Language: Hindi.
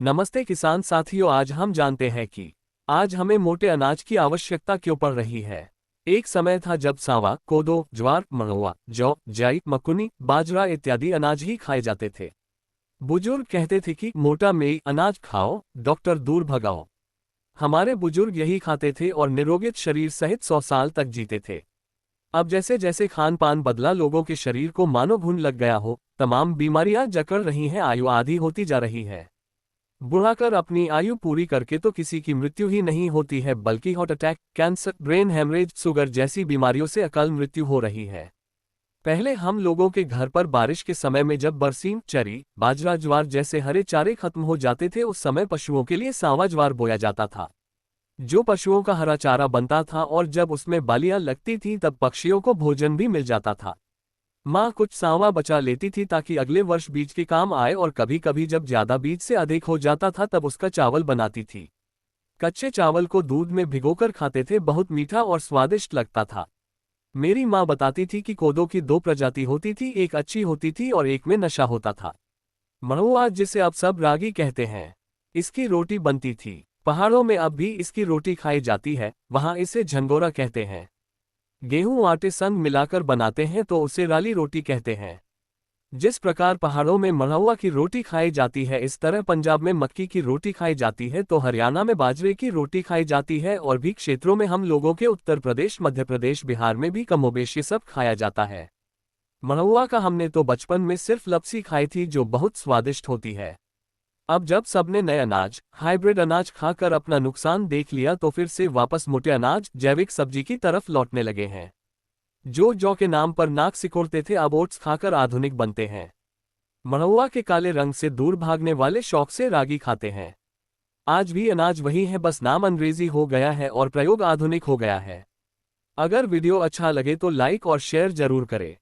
नमस्ते किसान साथियों, आज हम जानते हैं कि आज हमें मोटे अनाज की आवश्यकता क्यों पड़ रही है। एक समय था जब सांवा, कोदो, ज्वार, मड़ुआ, जौ, जाई, मकुनी, बाजरा इत्यादि अनाज ही खाए जाते थे। बुजुर्ग कहते थे कि मोटा मेई अनाज खाओ, डॉक्टर दूर भगाओ। हमारे बुजुर्ग यही खाते थे और निरोगित शरीर सहित 100 साल तक जीते थे। अब जैसे जैसे खान पान बदला, लोगों के शरीर को मानो घुन लग गया हो, तमाम बीमारियां जकड़ रही हैं, आयु आधी होती जा रही है। बुढ़ाकर अपनी आयु पूरी करके तो किसी की मृत्यु ही नहीं होती है, बल्कि heart attack, cancer, brain haemorrhage, sugar जैसी बीमारियों से अकाल मृत्यु हो रही है। पहले हम लोगों के घर पर बारिश के समय में जब बरसीम, चरी, बाजरा, ज्वार जैसे हरे चारे खत्म हो जाते थे, उस समय पशुओं के लिए सांवा ज्वार बोया जाता था, जो पशुओं का हरा चारा बनता था, और जब उसमें बालियां लगती थीं तब पक्षियों को भोजन भी मिल जाता था। माँ कुछ सांवा बचा लेती थी ताकि अगले वर्ष बीज के काम आए, और कभी कभी जब ज्यादा बीज से अधिक हो जाता था तब उसका चावल बनाती थी। कच्चे चावल को दूध में भिगोकर खाते थे, बहुत मीठा और स्वादिष्ट लगता था। मेरी माँ बताती थी कि कोदो की दो प्रजाति होती थी, एक अच्छी होती थी और एक में नशा होता था। मड़ुआ, जिसे अब सब रागी कहते हैं, इसकी रोटी बनती थी। पहाड़ों में अब भी इसकी रोटी खाई जाती है, वहाँ इसे झंगोरा कहते हैं। गेहूं आटे संग मिलाकर बनाते हैं तो उसे राली रोटी कहते हैं। जिस प्रकार पहाड़ों में मड़ुआ की रोटी खाई जाती है, इस तरह पंजाब में मक्की की रोटी खाई जाती है, तो हरियाणा में बाजरे की रोटी खाई जाती है, और भी क्षेत्रों में हम लोगों के उत्तर प्रदेश, मध्य प्रदेश, बिहार में भी कमोबेश ये सब खाया जाता है। मड़ुआ का हमने तो बचपन में सिर्फ लपसी खाई थी, जो बहुत स्वादिष्ट होती है। अब जब सबने नए अनाज, हाइब्रिड अनाज खाकर अपना नुकसान देख लिया, तो फिर से वापस मोटे अनाज, जैविक सब्जी की तरफ लौटने लगे हैं। जो जौ के नाम पर नाक सिकोड़ते थे, अब ओट्स खाकर आधुनिक बनते हैं। मड़ुआ के काले रंग से दूर भागने वाले शौक से रागी खाते हैं। आज भी अनाज वही है, बस नाम अंग्रेजी हो गया है और प्रयोग आधुनिक हो गया है। अगर वीडियो अच्छा लगे तो लाइक और शेयर जरूर करें।